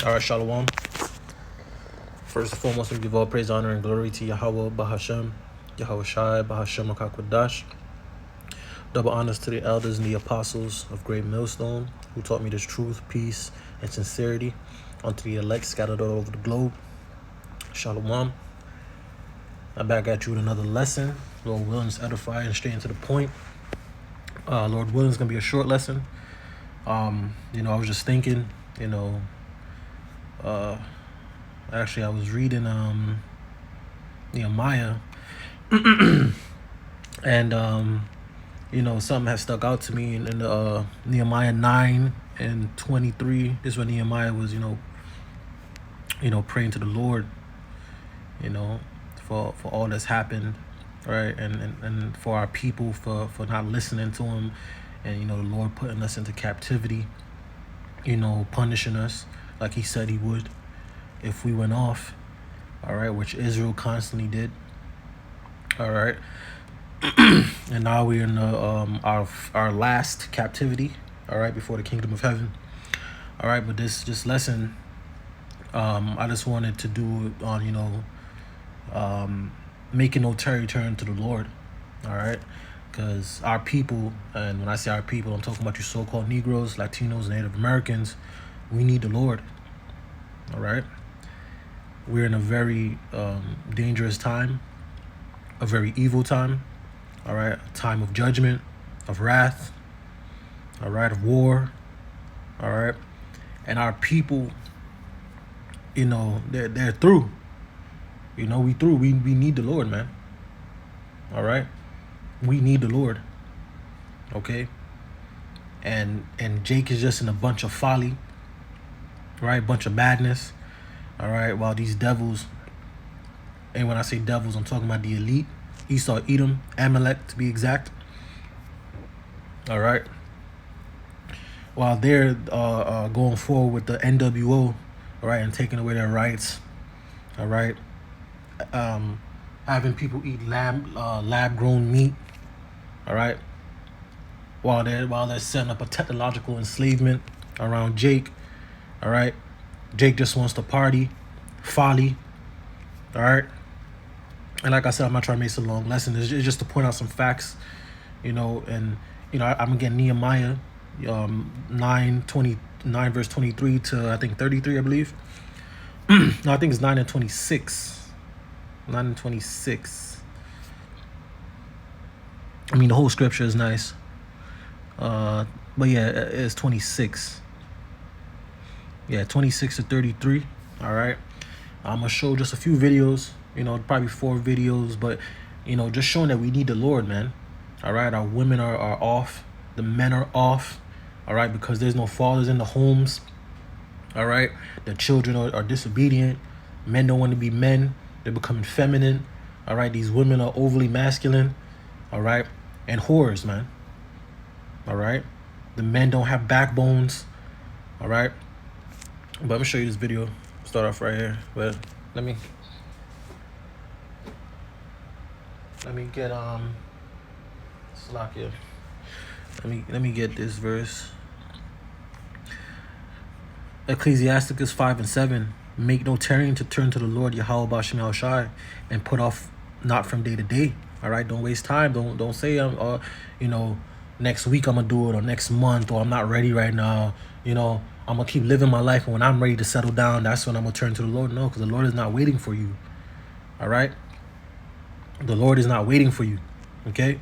All right, Shalom. First and foremost, we give all praise, honor, and glory to Yahweh, Bahashem, Yahweh Shai, Bahashem Akakwadash. Double honors to the elders and the apostles of Great Millstone, who taught me this truth, peace, and sincerity, unto the elect scattered all over the globe. Shalom. I'm back at you with another lesson. Lord willing, is edify and straight into the point. Lord willing, is going to be a short lesson. I was just thinking, actually, I was reading Nehemiah, and something has stuck out to me in Nehemiah 9:23. This is when Nehemiah was, praying to the Lord, for all that's happened, right, and for our people for not listening to him, and the Lord putting us into captivity, punishing us like he said he would if we went off, all right, which Israel constantly did, all right. And now we're in our last captivity, all right, before the kingdom of heaven, all right. But this lesson, I just wanted to do it on making no tarry turn to the Lord, all right, because our people, and when I say our people, I'm talking about you so-called Negroes, Latinos, Native Americans, we need the Lord, all right. We're in a very dangerous time, a very evil time, all right, a time of judgment, of wrath, all right, of war, all right. And our people, they're through. We through. We need the Lord, man. All right, we need the Lord. Okay. And Jake is just in a bunch of folly, right? Bunch of madness. All right, while these devils, and when I say devils, I'm talking about the elite, Esau, Edom, Amalek to be exact. All right. While they're going forward with the NWO, all right, and taking away their rights, all right, having people eat lab-grown meat, all right, while they're setting up a technological enslavement around Jake, all right. Jake just wants to party, folly, all right. And like I said, I'm not trying to make this a long lesson. It's just to point out some facts, and I'm gonna get Nehemiah 9 verse 23 to I think 33, I believe. No, I think it's 9 and 26. 9 and 26. I mean, the whole scripture is nice, but yeah, it's 26. Yeah, 26 to 33. All right. I'm going to show just a few videos, probably 4 videos, but, just showing that we need the Lord, man. All right. Our women are off. The men are off. All right. Because there's no fathers in the homes. All right. The children are disobedient. Men don't want to be men. They're becoming feminine. All right. These women are overly masculine. All right. And whores, man. All right. The men don't have backbones. All right. But I'm going to show you this video. Start off right here. But let me get Slack here. Let me get this verse. Ecclesiasticus 5 and 7. Make no tarrying to turn to the Lord Yahweh Bashem Yahweh Shai, and put off not from day to day. All right, don't waste time. Don't say next week I'm gonna do it, or next month, or I'm not ready right now. I'm gonna keep living my life, and when I'm ready to settle down, that's when I'm gonna turn to the Lord. No, because the Lord is not waiting for you. All right, the Lord is not waiting for you. Okay,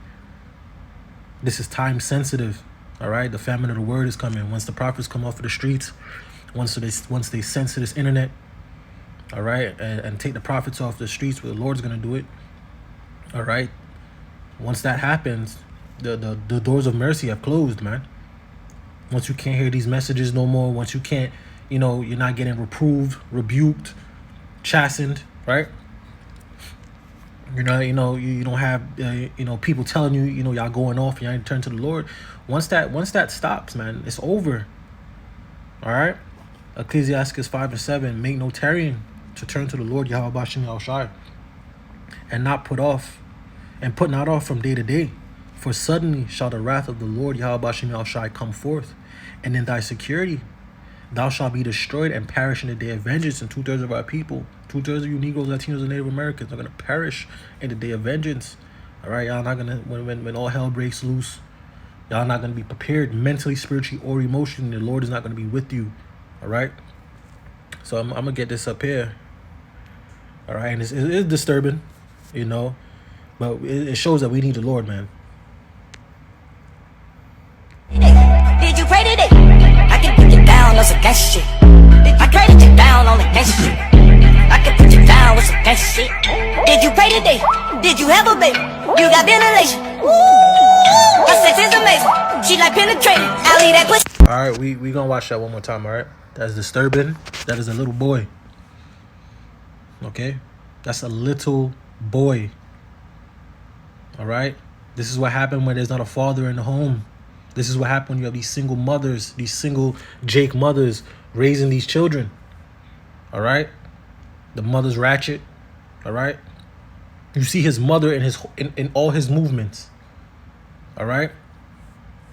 this is time sensitive. All right, the famine of the word is coming. Once the prophets come off of the streets, once they censor this internet, all right, and take the prophets off the streets, where the Lord's gonna do it. All right, once that happens, the doors of mercy have closed, man. Once you can't hear these messages no more, once you can't, you're not getting reproved, rebuked, chastened, right? You don't have, people telling you, y'all going off and y'all need to turn to the Lord. Once that stops, man, it's over. All right. Ecclesiasticus 5 and 7, make no tarrying to turn to the Lord Yahweh Bashem Yahweh Shai, and put not off from day to day. For suddenly shall the wrath of the Lord Yahweh Bashem Yahweh Shai come forth, and in thy security thou shalt be destroyed and perish in the day of vengeance. And 2/3 of our people, 2/3 of you Negroes, Latinos, and Native Americans are gonna perish in the day of vengeance. All right, y'all not gonna when all hell breaks loose, y'all not gonna be prepared mentally, spiritually, or emotionally. The Lord is not gonna be with you. All right. So I'm gonna get this up here. All right, and it's disturbing, you know, but it shows that we need the Lord, man. Did you pray today? I can put you down on some cash shit. I pray that you down on the cash shit. I can put you down with some cash shit. Did you pray today? Did you have a baby? You got ventilation. Her sex is amazing. She like penetrating. I'll leave that pussy. All right, we gonna watch that one more time. All right, that's disturbing. That is a little boy. Okay, that's a little boy. All right, this is what happened when there's not a father in the home. This is what happened when you have these single mothers, these single Jake mothers raising these children. All right, the mother's ratchet. All right, you see his mother in all his movements. All right,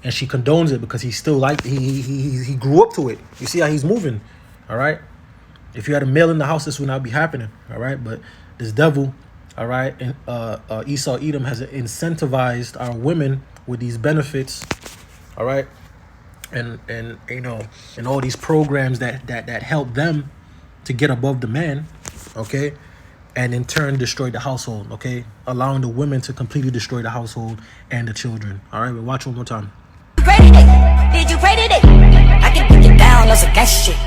and she condones it because he's still like he grew up to it. You see how he's moving. All right, if you had a male in the house, this would not be happening. All right, but this devil, all right, and Esau Edom has incentivized our women with these benefits. All right, and you know, and all these programs that help them to get above the man, okay, and in turn destroy the household, okay, allowing the women to completely destroy the household and the children. All right, we'll watch one more time. Pray today. Did you pray today? I can put you down on some cash shit.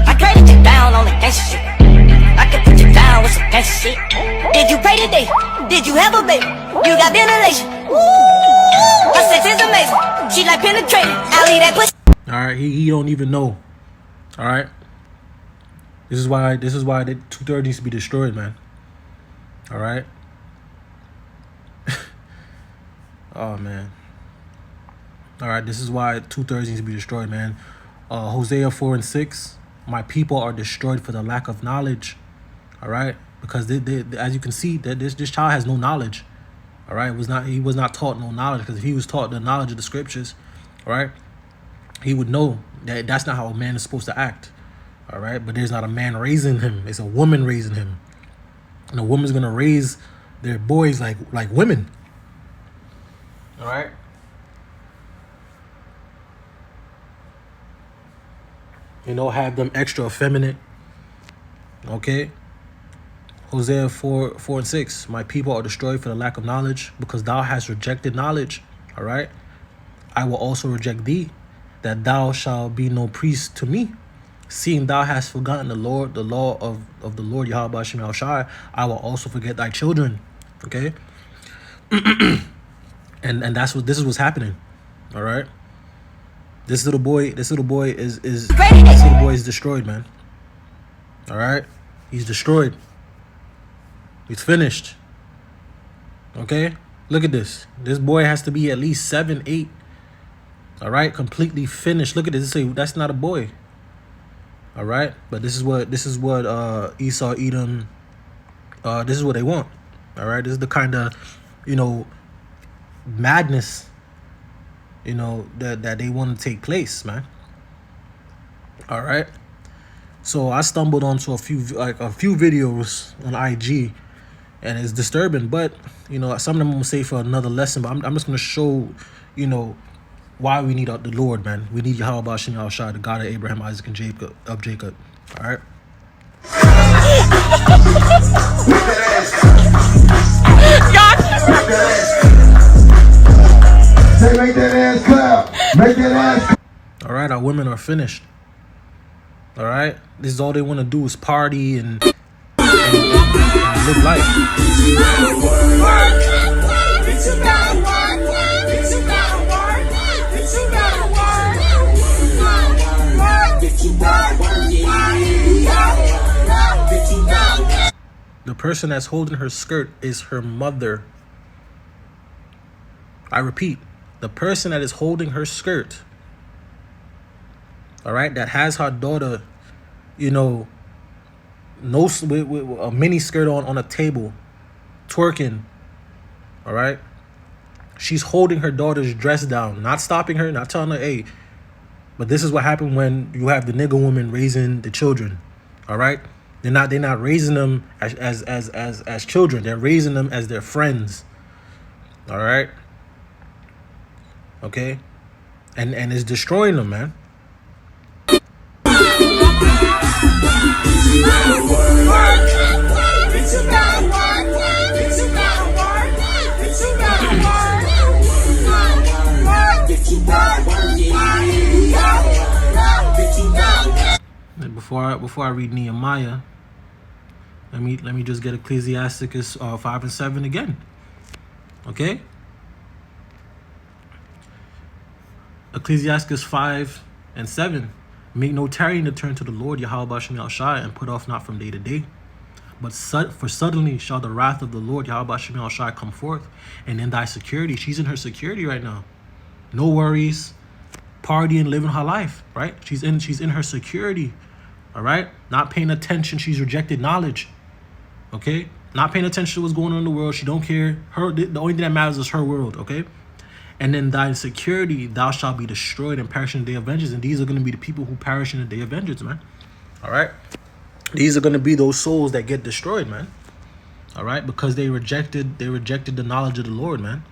I pray that you down on the cash shit. I can put you down with some cash shit. Did you pray today? Did you have a baby? You got ventilation. Her sex is amazing. She like penetrating. I'll leave that pussy. All right, he don't even know. All right, this is why the 2/3 needs to be destroyed, man. All right. Oh man. All right, this is why 2/3 needs to be destroyed, man. Hosea 4:6. My people are destroyed for the lack of knowledge. All right, because they as you can see, that this child has no knowledge. All right, he was not taught no knowledge, because if he was taught the knowledge of the scriptures, all right, he would know that that's not how a man is supposed to act. All right, but there's not a man raising him; it's a woman raising him, and a woman's gonna raise their boys like women. All right. You know, have them extra effeminate. Okay. Hosea 4:6. My people are destroyed for the lack of knowledge, because thou hast rejected knowledge. All right. I will also reject thee, that thou shalt be no priest to me. Seeing thou hast forgotten the law of the Lord Yahweh Hashem Shai, I will also forget thy children. Okay. and this is what's happening. All right. This little boy is destroyed, man. All right, he's destroyed. He's finished. Okay, look at this. This boy has to be at least 7, 8. All right, completely finished. Look at this. Say that's not a boy. All right, but this is what Esau Edom. This is what they want. All right, this is the kind of, you know, madness, you know, that they want to take place, man. All right. So I stumbled onto a few videos on IG, and it's disturbing. But you know, some of them I'm gonna say for another lesson. But I'm just gonna show, you know, why we need the Lord, man. We need Yahweh Hashem Shai, the God of Abraham, Isaac, and Jacob. All right. Say, make that ass clap. Make that ass. All right, our women are finished. All right, this is all they want to do is party and live life. The person that's holding her skirt is her mother. I repeat, the person that is holding her skirt, all right, that has her daughter, you know, with a mini skirt on a table, twerking, all right, she's holding her daughter's dress down, not stopping her, not telling her, hey, But this is what happened when you have the nigga woman raising the children. All right, they're not raising them as children. They're raising them as their friends. All right. Okay, and it's destroying them, man. And before I read Nehemiah, let me just get Ecclesiasticus 5 and 7 again. Okay. Ecclesiasticus 5 and 7. Make no tarrying to turn to the Lord Yahweh Shem Shai, and put off not from day to day. But for suddenly shall the wrath of the Lord Yahweh Shem Shai come forth, and in thy security. She's in her security right now. No worries, partying, living her life, right? She's in her security. All right? Not paying attention. She's rejected knowledge. Okay? Not paying attention to what's going on in the world. She don't care. The only thing that matters is her world, okay? And in thy security, thou shalt be destroyed and perish in the day of vengeance. And these are going to be the people who perish in the day of vengeance, man. All right? These are going to be those souls that get destroyed, man. All right? Because they rejected the knowledge of the Lord, man.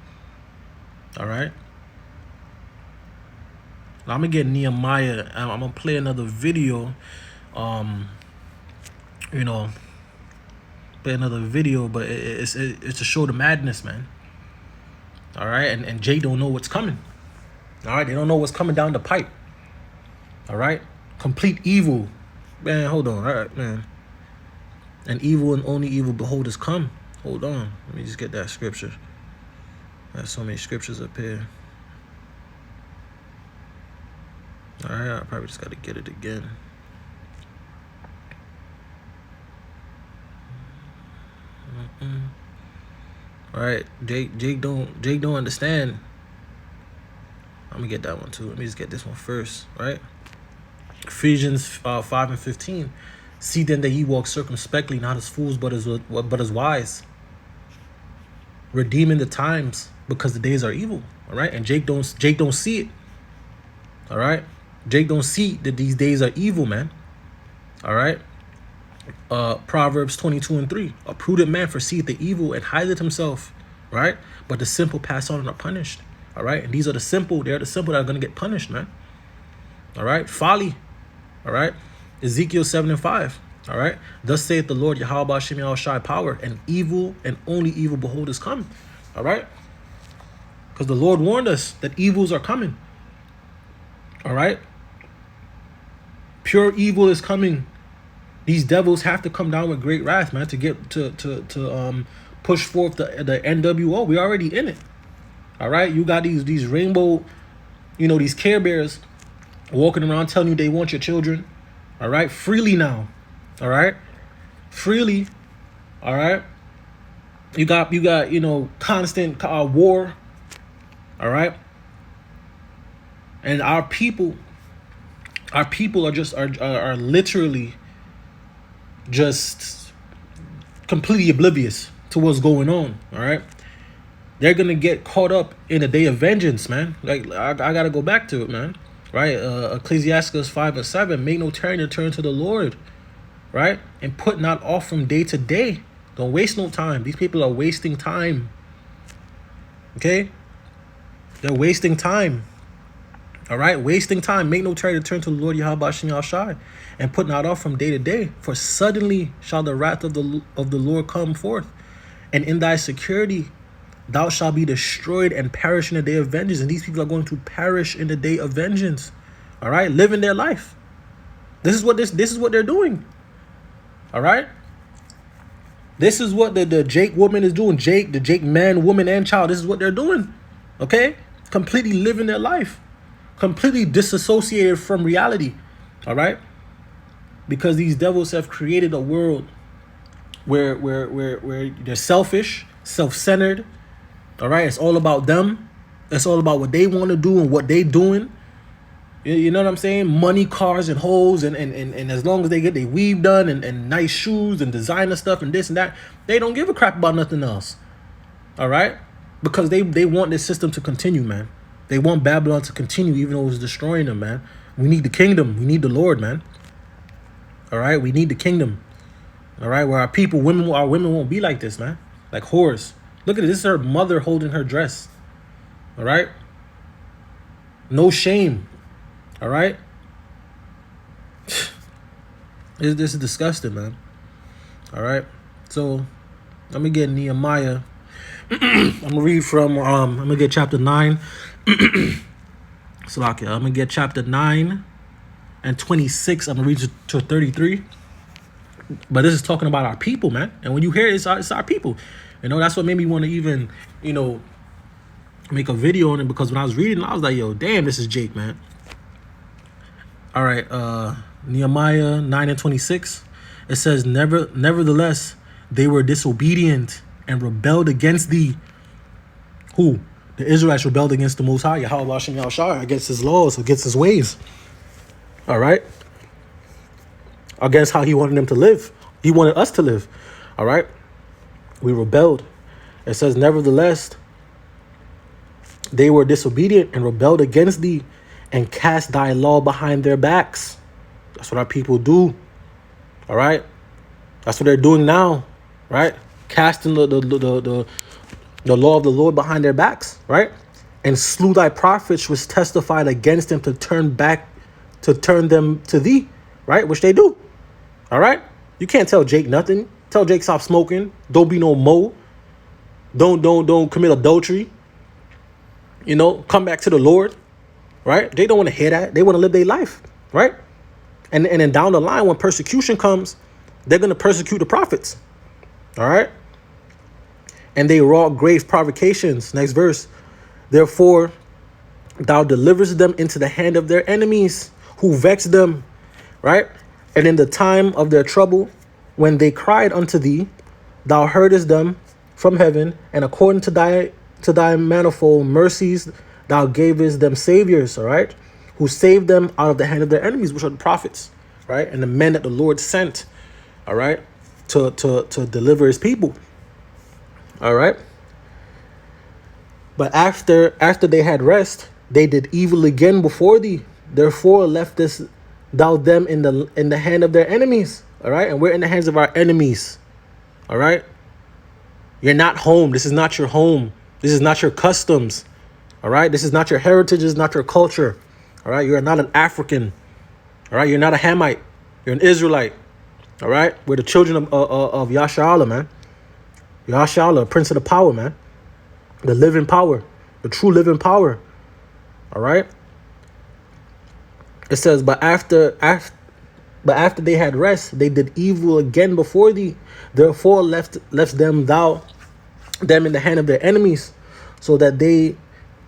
All right? Now, I'm going to get Nehemiah. I'm going to play another video. Play another video, but it's to show the madness, man. All right, and Jay don't know what's coming. All right, they don't know what's coming down the pipe. All right, complete evil, man. Hold on, all right, man. And evil and only evil beholders come. Hold on, let me just get that scripture. There's so many scriptures up here. All right, I probably just got to get it again. All right, Jake don't understand. I'm gonna get that one too. Let me just get this one first, right? Ephesians 5 and 15. See then that ye walk circumspectly, not as fools, but as wise, redeeming the times, because the days are evil. All right, and Jake don't see it. All right, Jake don't see that these days are evil, man. All right. Proverbs 22 and 3. A prudent man foreseeth the evil and hideth himself, right? But the simple pass on and are punished. All right, and these are the simple. They're the simple that are going to get punished, man. All right, folly. All right, Ezekiel 7 and 5. All right, thus saith the Lord Yahweh Shem Shai power, and evil and only evil beholders come. All right, because the Lord warned us that evils are coming. All right, pure evil is coming. These devils have to come down with great wrath, man, to get to push forth the NWO. We already in it. All right, you got these rainbow, these Care Bears walking around telling you they want your children. All right, freely now. All right, freely. All right, you got constant war. All right, and our people are literally just completely oblivious to what's going on. All right, they're gonna get caught up in a day of vengeance, man. Like I gotta go back to it, man. Right, Ecclesiasticus 5 and 7. Make no tarrying to turn to the Lord, right, and put not off from day to day. Don't waste no time. These people are wasting time. Okay, they're wasting time. All right, wasting time. Make no tarrying to turn to the Lord Yahweh Shem Shai, and put not off from day to day. For suddenly shall the wrath of the Lord come forth, and in thy security thou shalt be destroyed and perish in the day of vengeance. And these people are going to perish in the day of vengeance. All right, living their life. This is what they're doing. All right, this is what the Jake woman is doing. The Jake man, woman, and child. This is what they're doing. Okay, completely living their life. Completely disassociated from reality. All right, because these devils have created a world where they're selfish, self-centered. All right, it's all about them. It's all about what they want to do and what they doing. You know what I'm saying? Money, cars, and hoes, and as long as they get their weave done and nice shoes and designer stuff and this and that, they don't give a crap about nothing else. All right, because they want this system to continue, man. They want Babylon to continue, even though it's destroying them, man. We need the kingdom. We need the Lord, man. All right, we need the kingdom. All right, where our women won't be like this, man. Like whores. Look at it. This is her mother holding her dress. All right. No shame. All right. This is disgusting, man. All right. So let me get Nehemiah. I'm gonna read from I'm gonna get chapter 9. Salakia. I'm gonna get chapter 9 and 26. I'm gonna read to 33. But this is talking about our people, man. And when you hear it, it's our people. You know, that's what made me want to even, you know, make a video on it, because when I was reading, I was like, yo, damn, this is Jake, man. All right, Nehemiah 9 and 26. It says, nevertheless, they were disobedient and rebelled against thee. Who? The Israelites rebelled against the Most High, Yahweh Hashem Yahushua, against his laws, against his ways. All right? Against how he wanted them to live. He wanted us to live. All right? We rebelled. It says, nevertheless, they were disobedient and rebelled against thee and cast thy law behind their backs. That's what our people do. All right? That's what they're doing now. Right? Casting the law of the Lord behind their backs. Right? And slew thy prophets which testified against them to turn them to thee. Right? Which they do. All right? You can't tell Jake nothing. Tell Jake stop smoking. Don't be no mo. Don't commit adultery. You know, come back to the Lord. Right? They don't want to hear that. They want to live their life. Right? And then down the line, when persecution comes, they're going to persecute the prophets. All right? And they wrought grave provocations. Next verse. Therefore, thou deliverest them into the hand of their enemies, who vexed them. Right? And in the time of their trouble, when they cried unto thee, thou heardest them from heaven, and according to thy manifold mercies, thou gavest them saviors, all right, who saved them out of the hand of their enemies, which are the prophets, right, and the men that the Lord sent, all right, to deliver his people, all right. But after they had rest, they did evil again before thee. Therefore leftest thou them in the hand of their enemies. All right. And we're in the hands of our enemies. All right. You're not home. This is not your home. This is not your customs. All right. This is not your heritage. This is not your culture. All right. You're not an African. All right. You're not a Hamite. You're an Israelite. All right. We're the children of Yasharallah, man. Yasharallah, Prince of the Power, man. The living power. The true living power. All right. It says, but after they had rest, they did evil again before thee. Therefore left them in the hand of their enemies, so that they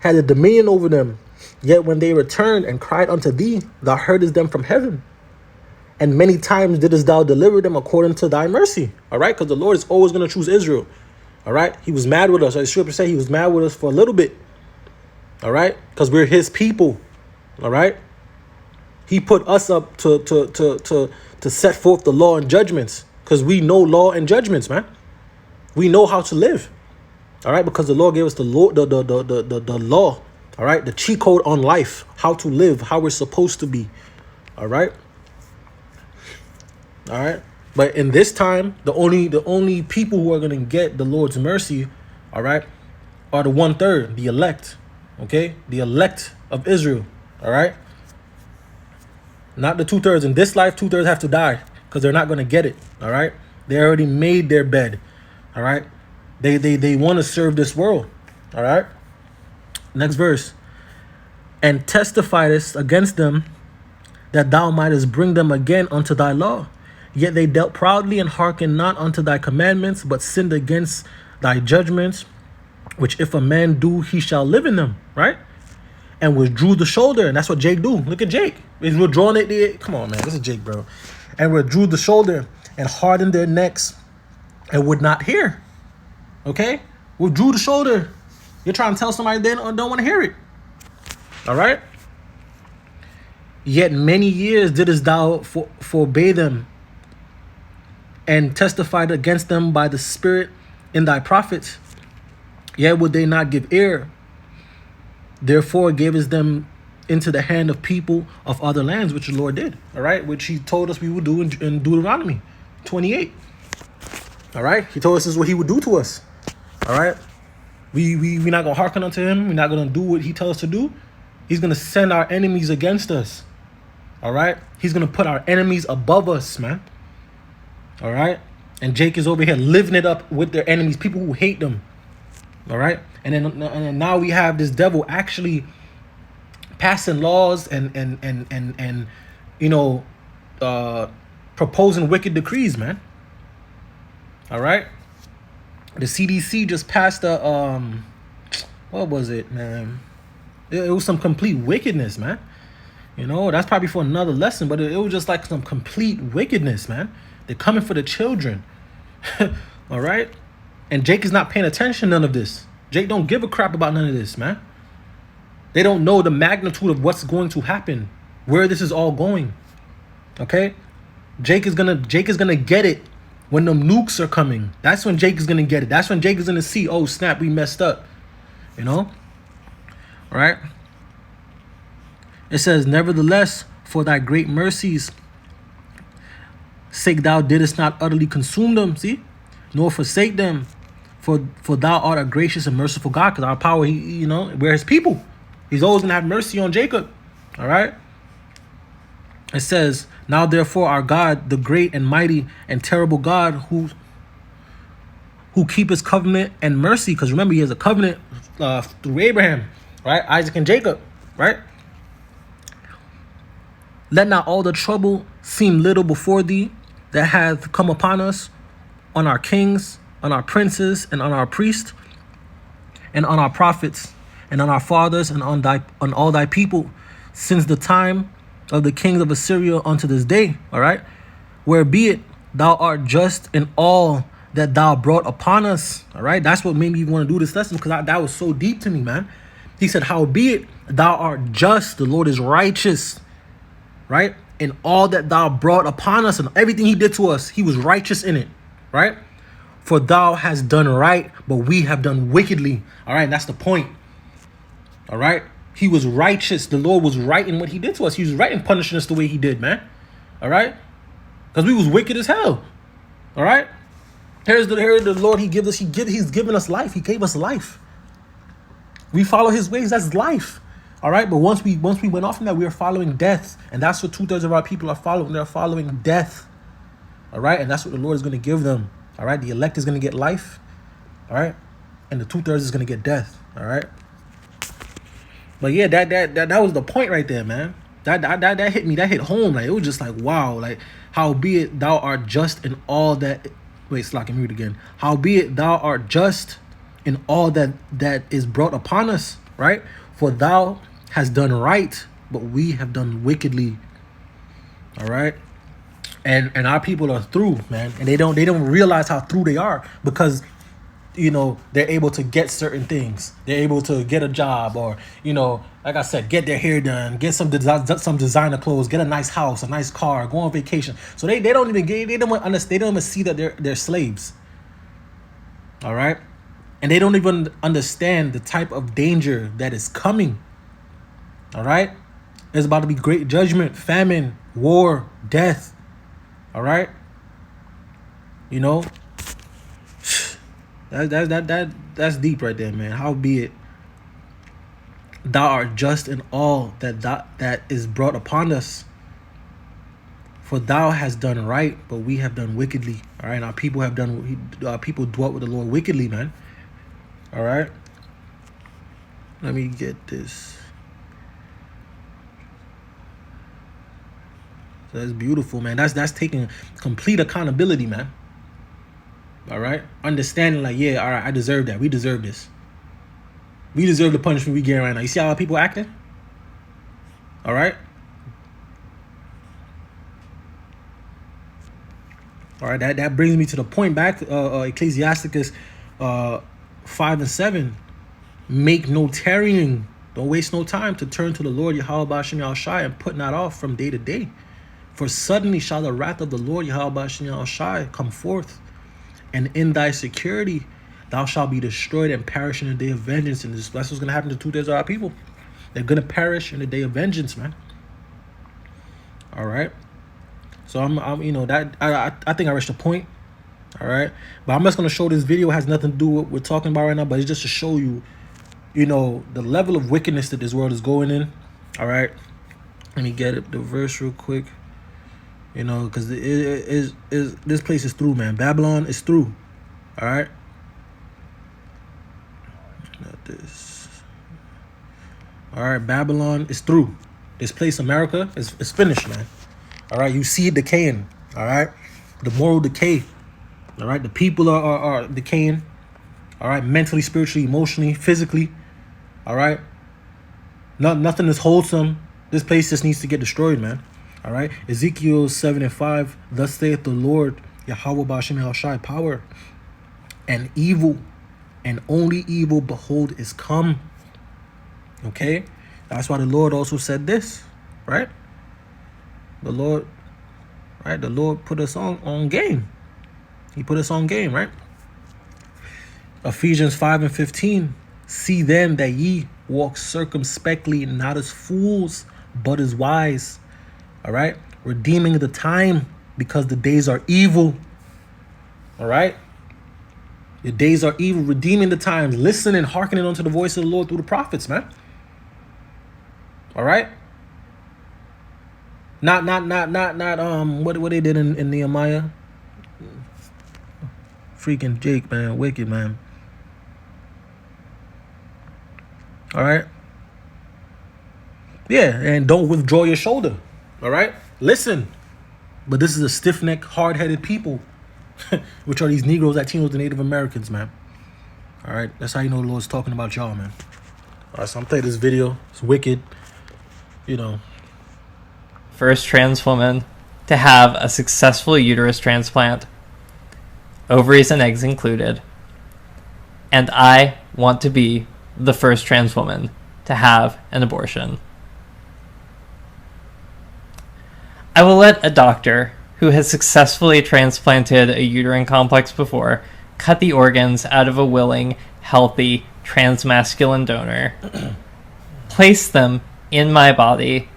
had a dominion over them. Yet when they returned and cried unto thee, thou heardest them from heaven. And many times didst thou deliver them according to thy mercy. All right, because the Lord is always going to choose Israel. All right, he was mad with us. As Scripture say, he was mad with us for a little bit. All right, because we're his people. All right. He put us up to set forth the law and judgments, because we know law and judgments, man. We know how to live. All right, because the Lord gave us the law, the law. All right, the cheat code on life, how to live, how we're supposed to be. All right. All right. But in this time, the only people who are going to get the Lord's mercy, all right, are the 1/3, the elect. Okay, the elect of Israel. All right. Not the 2/3. In this life, 2/3 have to die, because they're not going to get it. All right. They already made their bed. All right. They want to serve this world. All right. Next verse. And testifiedest against them, that thou mightest bring them again unto thy law. Yet they dealt proudly and hearkened not unto thy commandments, but sinned against thy judgments, which if a man do, he shall live in them. Right. And withdrew the shoulder. And that's what Jake do. Look at Jake. He's withdrawing it. Come on, man. This is Jake, bro. And withdrew the shoulder and hardened their necks and would not hear. Okay? Withdrew the shoulder. You're trying to tell somebody they don't want to hear it. All right? Yet many years didst thou forbade them, and testified against them by the Spirit in thy prophets. Yet would they not give ear. Therefore gavest them into the hand of people of other lands, which the Lord did, all right, which he told us we would do in Deuteronomy 28. All right, he told us this is what he would do to us. All right, we're not gonna hearken unto him. We're not gonna do what he tells us to do. He's gonna send our enemies against us. All right, he's gonna put our enemies above us, man. All right, and Jake is over here living it up with their enemies, people who hate them. All right, and then now we have this devil actually passing laws and you know, proposing wicked decrees, man. All right, the CDC just passed a what was it, man? It was some complete wickedness, man. You know, that's probably for another lesson, but it was just like some complete wickedness, man. They're coming for the children. All right, and Jake is not paying attention to none of this. Jake don't give a crap about none of this, man. They don't know the magnitude of what's going to happen, where this is all going. Okay, Jake is gonna get it when the nukes are coming. That's when Jake is gonna get it. That's when Jake is gonna see, oh snap, we messed up. You know, all right. It says, nevertheless, for thy great mercies sake thou didst not utterly consume them, see, nor forsake them, for thou art a gracious and merciful God. Because our power, you know, we're his people. He's always gonna have mercy on Jacob. All right. It says, now therefore our God, the great and mighty and terrible God, who keepeth covenant and mercy, because remember he has a covenant through Abraham, right, Isaac and Jacob, right. Let not all the trouble seem little before thee that hath come upon us, on our kings, on our princes, and on our priests, and on our prophets, and on our fathers, and on all thy people, since the time of the kings of Assyria unto this day. All right, wherebeit thou art just in all that thou brought upon us. All right, that's what made me want to do this lesson, because that was so deep to me, man. He said, howbeit thou art just, the Lord is righteous, right, in all that thou brought upon us, and everything he did to us, he was righteous in it, right? For thou hast done right, but we have done wickedly. All right, that's the point. All right, he was righteous. The Lord was right in what he did to us. He was right in punishing us the way he did, man. All right, because we was wicked as hell. All right, here's the Lord. He's given us life. He gave us life. We follow his ways. That's life. All right, but once we went off from that, we are following death, and that's what 2/3 of our people are following. They're following death. All right, and that's what the Lord is going to give them. All right, the elect is going to get life. All right, and the 2/3 is going to get death. All right, but yeah, that was the point right there, man. That hit me. That hit home. Like, it was just like, wow. Like, howbeit thou art just in all that. Wait, Slack and mute again. Howbeit thou art just in all that is brought upon us. Right, for thou has done right, but we have done wickedly. All right, and our people are through, man, and they don't realize how through they are, because, you know, they're able to get certain things. They're able to get a job, or, you know, like I said, get their hair done, get some designer clothes, get a nice house, a nice car, go on vacation. So they don't even see that they're slaves. All right, and they don't even understand the type of danger that is coming. All right, there's about to be great judgment, famine, war, death. All right, you know, that's deep right there, man. Howbeit thou art just in all that is brought upon us, for thou hast done right, but we have done wickedly. All right, our people dwelt with the Lord wickedly, man. All right, let me get this. So that's beautiful, man. That's taking complete accountability, man. All right, understanding, like, yeah, all right, I deserve that. We deserve this. We deserve the punishment we get right now. You see how our people acting? All right. All right, that brings me to the point back, Ecclesiasticus 5 and 7. Make no tarrying. Don't waste no time to turn to the Lord Yahweh Shem Yahushai, and put not off from day to day. For suddenly shall the wrath of the Lord Yahweh Shem Yahushai come forth, and in thy security thou shalt be destroyed and perish in the day of vengeance. And that's what's going to happen to 2/3 of our people. They're gonna perish in the day of vengeance, man. All right. So I'm you know, that I think I reached a point. All right. But I'm just gonna show this video. It has nothing to do with what we're talking about right now, but it's just to show you, you know, the level of wickedness that this world is going in. All right. Let me get it, the verse real quick. You know, because this place is through, man. Babylon is through. All right. Not this. All right, Babylon is through. This place, America, is finished, man. All right, you see it decaying. All right, the moral decay. All right, the people are decaying. All right, mentally, spiritually, emotionally, physically. All right, nothing is wholesome. This place just needs to get destroyed, man. All right, Ezekiel 7:5. Thus saith the Lord, Yahweh Ba'ashem Yahushai, power and evil, and only evil, behold, is come. Okay, that's why the Lord also said this, right? The Lord put us on game. He put us on game, right? Ephesians 5:15. See then that ye walk circumspectly, not as fools, but as wise. All right, redeeming the time, because the days are evil. All right, the days are evil. Redeeming the times, listening, hearkening unto the voice of the Lord through the prophets, man. All right. Not what they did in Nehemiah. Freaking Jake, man, wicked, man. All right. Yeah, and don't withdraw your shoulder. All right. Listen, but this is a stiff-necked, hard-headed people, which are these Negroes, Latinos, the Native Americans, man. All right. That's how you know the Lord's talking about y'all, man. All right. So I'm playing this video. It's wicked. You know. First trans woman to have a successful uterus transplant, ovaries and eggs included, and I want to be the first trans woman to have an abortion. I will let a doctor who has successfully transplanted a uterine complex before cut the organs out of a willing, healthy, transmasculine donor, place them in my body.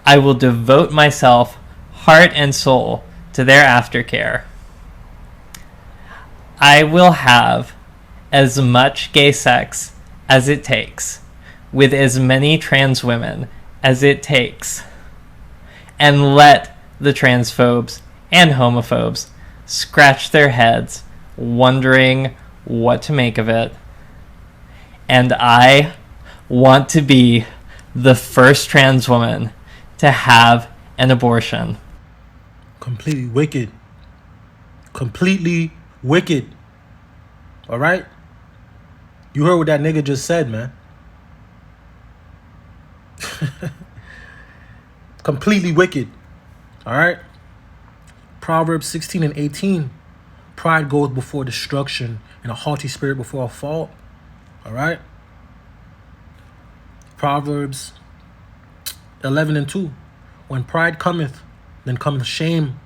I will devote myself, heart and soul, to their aftercare. I will have as much gay sex as it takes, with as many trans women as it takes, and let the transphobes and homophobes scratch their heads, wondering what to make of it. And I want to be the first trans woman to have an abortion. Completely wicked. Completely wicked. All right? You heard what that nigga just said, man. Completely wicked. All right? Proverbs 16:18. Pride goeth before destruction, and a haughty spirit before a fall. All right? Proverbs 11:2. When pride cometh, then cometh shame,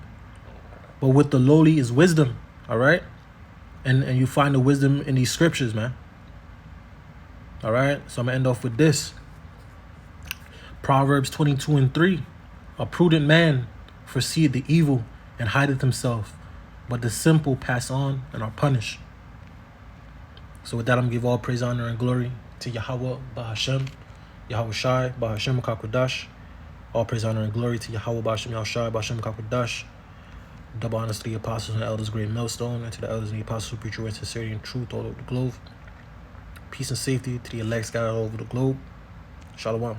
but with the lowly is wisdom. All right? And you find the wisdom in these scriptures, man. All right? So I'm going to end off with this. Proverbs 22:3. A prudent man foreseeth the evil and hideth himself, but the simple pass on and are punished. So with that, I'm going to give all praise, honor, and glory to Yahweh Ba'ashem, Yahweh Shai, Ba'ashem Kakwadash. All praise, honor, and glory to Yahweh Ba'ashem Yahushai, Ba'ashem Kakwadash. Double honors to the apostles and the elders, great millstone, and to the elders and the apostles who preach your in sincerity and truth all over the globe. Peace and safety to the elect scattered all over the globe. Shalom.